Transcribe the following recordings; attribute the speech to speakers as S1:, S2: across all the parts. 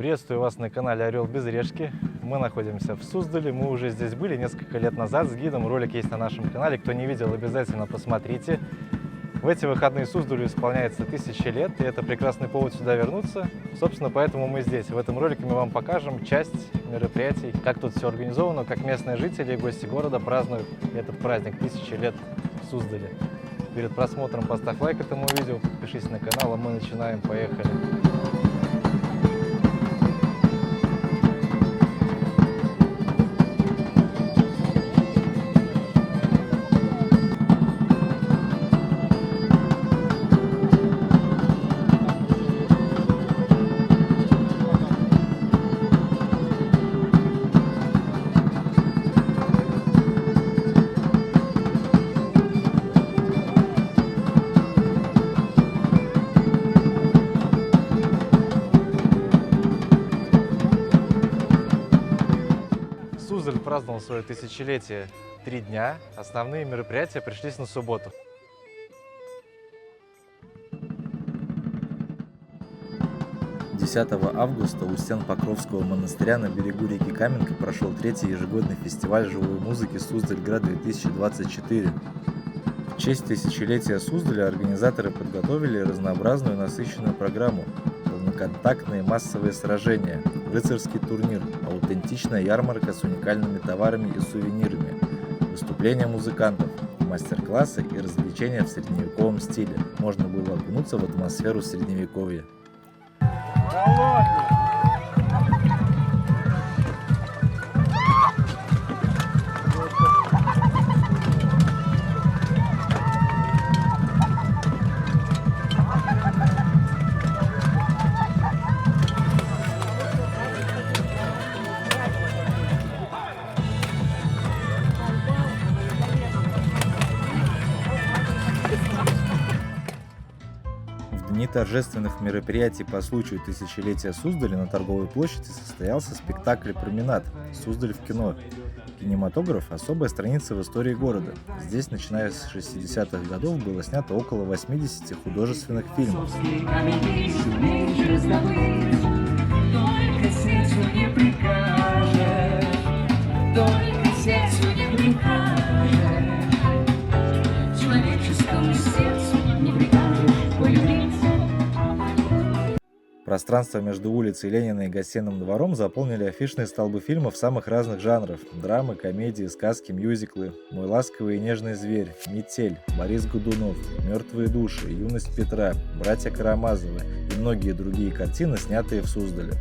S1: Приветствую вас на канале Орел без решки. Мы находимся в Суздале. Мы уже здесь были несколько лет назад с гидом. Ролик есть на нашем канале. Кто не видел, обязательно посмотрите. В эти выходные Суздалю исполняется 1000 лет, и это прекрасный повод сюда вернуться. Собственно, поэтому мы здесь. В этом ролике мы вам покажем часть мероприятий, как тут все организовано, как местные жители и гости города празднуют этот праздник 1000 лет в Суздале. Перед просмотром поставь лайк этому видео, подпишись на канал, а мы начинаем. Поехали! Суздаль праздновал свое тысячелетие 3 дня. Основные мероприятия пришлись на субботу.
S2: Августа у стен Покровского монастыря на берегу реки Каменка прошел 3-й ежегодный фестиваль живой музыки «Суздальград-2024». В честь тысячелетия Суздаля организаторы подготовили разнообразную насыщенную программу: полноконтактные массовые сражения, рыцарский турнир, аутентичная ярмарка с уникальными товарами и сувенирами, выступления музыкантов, мастер-классы и развлечения в средневековом стиле. Можно было окунуться в атмосферу средневековья. В дни торжественных мероприятий по случаю тысячелетия Суздаля на торговой площади состоялся спектакль «Променад. Суздаль в кино». Кинематограф – особая страница в истории города. Здесь, начиная с 60-х годов, было снято около 80 художественных фильмов. Пространство между улицей Ленина и Гостиным двором заполнили афишные столбы фильмов самых разных жанров: драмы, комедии, сказки, мюзиклы, «Мой ласковый и нежный зверь», «Метель», Борис Годунов, «Мертвые души», «Юность Петра», «Братья Карамазовы» и многие другие картины, снятые в Суздале.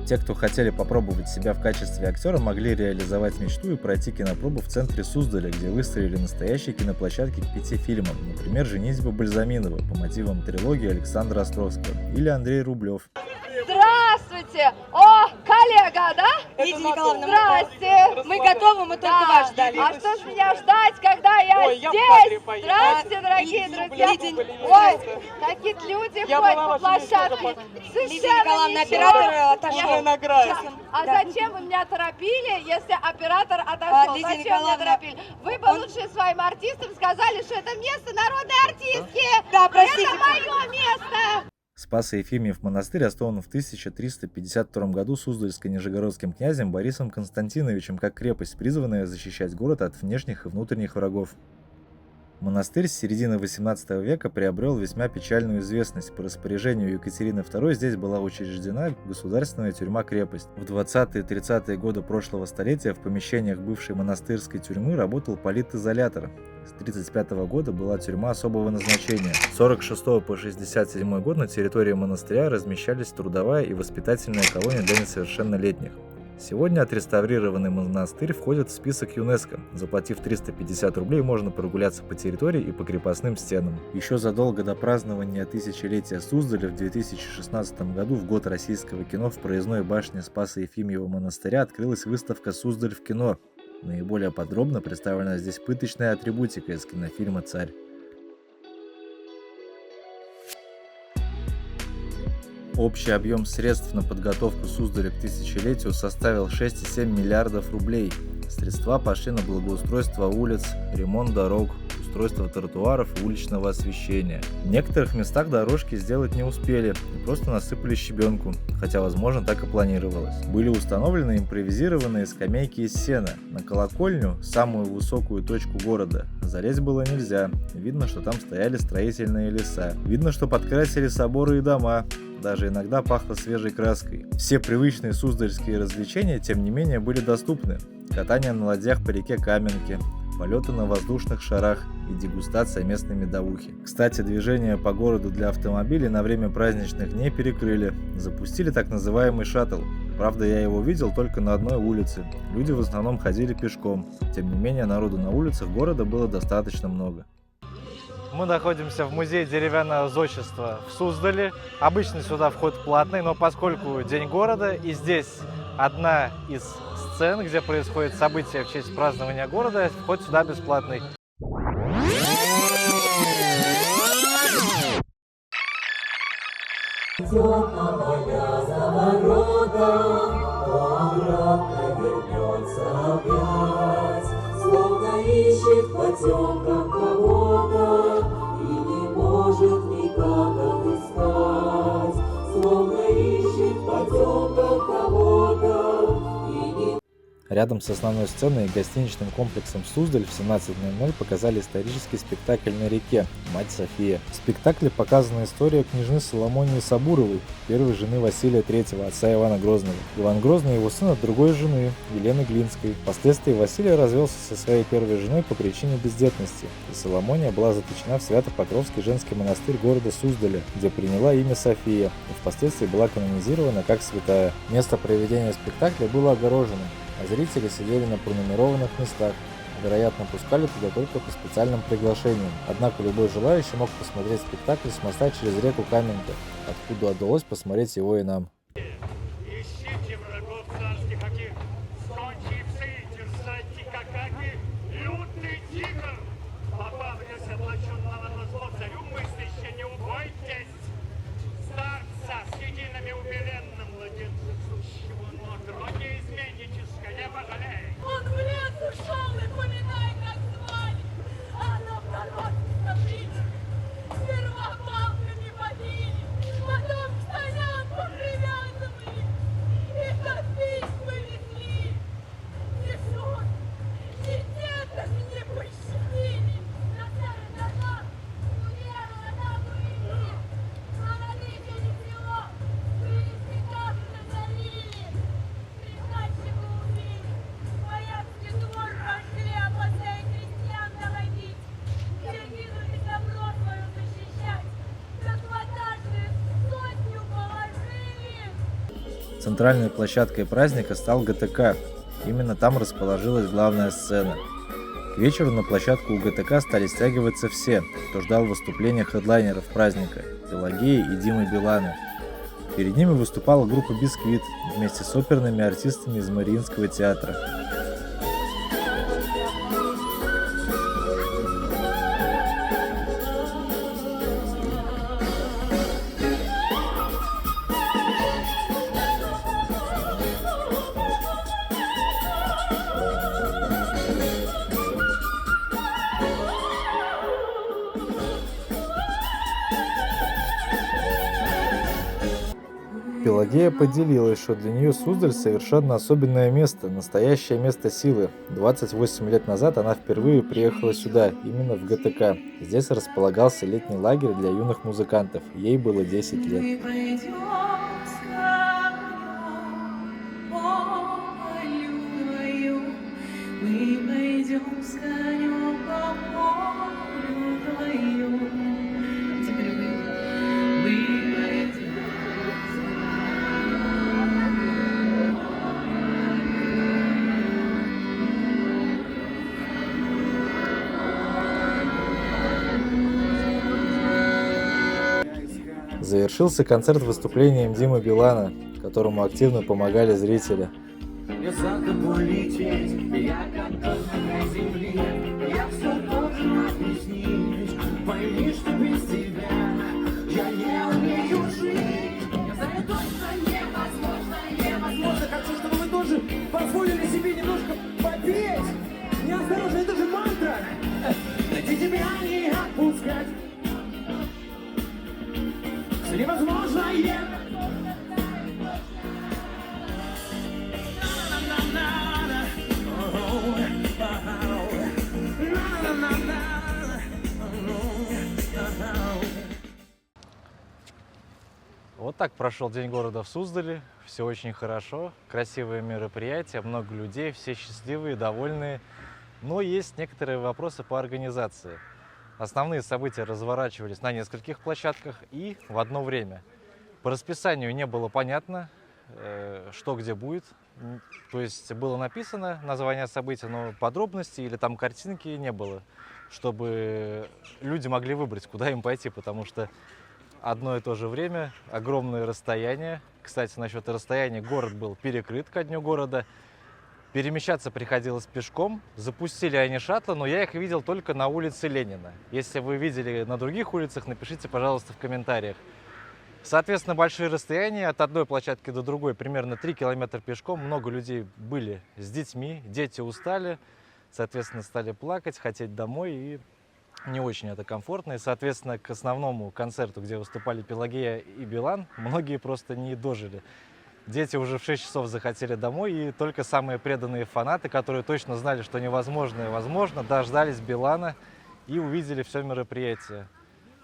S2: Те, кто хотели попробовать себя в качестве актера, могли реализовать мечту и пройти кинопробу в центре Суздаля, где выстроили настоящие киноплощадки к 5 фильмам, например, «Женитьба Бальзаминова» по мотивам трилогии Александра Островского или Андрей Рублев.
S3: Здравствуйте! О, коллега, да?
S4: Лидия Николаевна,
S3: здрасте!
S4: мы готовы, мы только вас ждали.
S3: А что ж меня ждать, когда я здесь? Здравствуйте, дорогие друзья! Ой, какие-то люди ходят по площадке.
S4: Лидия Николаевна, оператор отошел.
S3: А зачем вы меня торопили, если оператор отошел?
S4: Лидия
S3: Зачем меня
S4: Николаевна,
S3: торопили? Вы бы лучше своим артистам сказали, что это место народной артистки.
S4: Да, простите.
S3: Это мое место.
S2: Спасо-Ефимьев монастырь основан в 1352 году Суздальско-Нижегородским князем Борисом Константиновичем как крепость, призванная защищать город от внешних и внутренних врагов. Монастырь с середины XVIII века приобрел весьма печальную известность. По распоряжению Екатерины II здесь была учреждена государственная тюрьма-крепость. В 20-30-е годы прошлого столетия в помещениях бывшей монастырской тюрьмы работал политизолятор. С 1935 года была тюрьма особого назначения. С 1946 по 1967 год на территории монастыря размещались трудовая и воспитательная колония для несовершеннолетних. Сегодня отреставрированный монастырь входит в список ЮНЕСКО. Заплатив 350 рублей, можно прогуляться по территории и по крепостным стенам. Еще задолго до празднования тысячелетия Суздаля в 2016 году, в год российского кино, в проездной башне Спасо-Ефимьева монастыря открылась выставка «Суздаль в кино». Наиболее подробно представлена здесь пыточная атрибутика из кинофильма «Царь». Общий объем средств на подготовку Суздаля к тысячелетию составил 6,7 миллиардов рублей. Средства пошли на благоустройство улиц, ремонт дорог, устройство тротуаров и уличного освещения. В некоторых местах дорожки сделать не успели и просто насыпали щебенку, хотя, возможно, так и планировалось. Были установлены импровизированные скамейки из сена. На колокольню, самую высокую точку города, залезть было нельзя. Видно, что там стояли строительные леса. Видно, что подкрасили соборы и дома. Даже иногда пахло свежей краской. Все привычные суздальские развлечения, тем не менее, были доступны. Катание на ладьях по реке Каменке, полеты на воздушных шарах и дегустация местной медовухи. Кстати, движение по городу для автомобилей на время праздничных дней перекрыли. Запустили так называемый шаттл. Правда, я его видел только на одной улице. Люди в основном ходили пешком. Тем не менее, народу на улицах города было достаточно много.
S1: Мы находимся в музее деревянного зодчества в Суздале. Обычно сюда вход платный, но поскольку День города и здесь одна из сцен, где происходит событие в честь празднования города, вход сюда бесплатный.
S5: Словно ищет в потемках кого-то и не может никак отыскать. Словно ищет в потемках кого-то и не...
S2: Рядом с основной сценой и гостиничным комплексом Суздаль в 17:00 показали исторический спектакль на реке «Мать София». В спектакле показана история княжны Соломонии Сабуровой, первой жены Василия III, отца Ивана Грозного. Иван Грозный его сын от другой жены, Елены Глинской. Впоследствии Василий развелся со своей первой женой по причине бездетности, и Соломония была заточена в Свято-Покровский женский монастырь города Суздаля, где приняла имя София и впоследствии была канонизирована как святая. Место проведения спектакля было огорожено, а зрители сидели на пронумерованных местах. Вероятно, пускали туда только по специальным приглашениям. Однако любой желающий мог посмотреть спектакль с моста через реку Каменка, откуда удалось посмотреть его и нам.
S6: Ищите врагов царских каких, стончие псы, терзайте какаки, лютый тигр. Попав лес облаченного на зло царю, мысляще не убойтесь. Старца с едиными убеленным младенцем сущего, но троне изменническое не пожалей.
S3: Он в лес ушел, и поминай, как звали. А нам народ скажите, сперва палками побили, потом к саням попривязывали, и копить повезли. Несут, и деток не пощадили. На старый дорог, уверовала нам уйти, а родители село вывезли так назарили. Приказчика убили, боярский двор пошли, а после крестьян доводить. Кинули добро свое защищать, как ватажи сотню положили.
S2: Центральной площадкой праздника стал ГТК. Именно там расположилась главная сцена. К вечеру на площадку у ГТК стали стягиваться все, кто ждал выступления хедлайнеров праздника – Пелагеи и Димы Билана. Перед ними выступала группа «Бисквит» вместе с оперными артистами из Мариинского театра. Пелагея поделилась, что для нее Суздаль совершенно особенное место, настоящее место силы. 28 лет назад она впервые приехала сюда, именно в ГТК. Здесь располагался летний лагерь для юных музыкантов. Ей было 10 лет. Завершился концерт выступлением Димы Билана, которому активно помогали зрители.
S5: Я за тобой лететь, я готов на земле, я все должен объяснить. Пойми, что без тебя я не умею жить. Я знаю точно невозможно. Хочу, чтобы вы тоже позволили себе немножко попеть. Неосторожно, это же мантра. Найди тебя
S1: так прошел День города в Суздале. Все очень хорошо, красивые мероприятия, много людей, все счастливые, довольные. Но есть некоторые вопросы по организации. Основные события разворачивались на нескольких площадках и в одно время. По расписанию не было понятно, что где будет. То есть было написано название события, но подробностей или там картинки не было, чтобы люди могли выбрать, куда им пойти, потому что одно и то же время, огромное расстояние. Кстати, насчет расстояния, город был перекрыт ко дню города. Перемещаться приходилось пешком. Запустили они шаттлы, но я их видел только на улице Ленина. Если вы видели на других улицах, напишите, пожалуйста, в комментариях. Соответственно, большие расстояния от одной площадки до другой, примерно 3 километра пешком. Много людей были с детьми, дети устали, соответственно, стали плакать, хотеть домой, и не очень это комфортно. И, соответственно, к основному концерту, где выступали Пелагея и Билан, многие просто не дожили. Дети уже в 6 часов захотели домой, и только самые преданные фанаты, которые точно знали, что невозможное возможно, дождались Билана и увидели все мероприятие.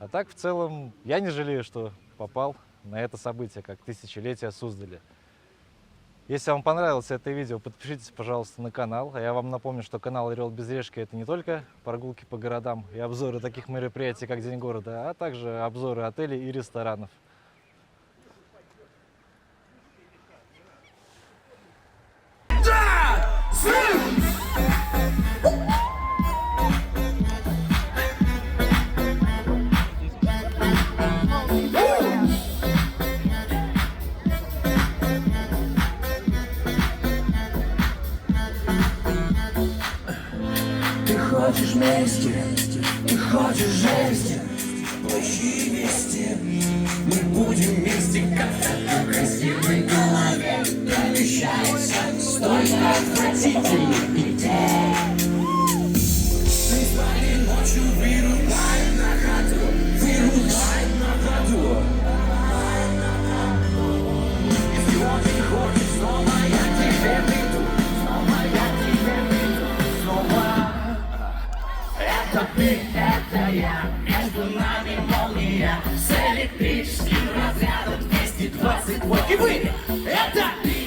S1: А так, в целом, я не жалею, что попал на это событие, как тысячелетие Суздаля. Если вам понравилось это видео, подпишитесь, пожалуйста, на канал. А я вам напомню, что канал Орел без решки — это не только прогулки по городам и обзоры таких мероприятий, как День города, а также обзоры отелей и ресторанов.
S5: Ты хочешь мести, ты хочешь жести, плащи вести. Мы будем вместе, как в красивой голове помещается столько отвратительных идей. Мы спали ночью, вырубаем на ходу, вырубаем на ходу. Если очень хочешь, снова я тебе приду, снова я тебе приду, снова. Это ты, это я, между нами молния, с электрическим разрядом 220 вольт. И вы, это ты.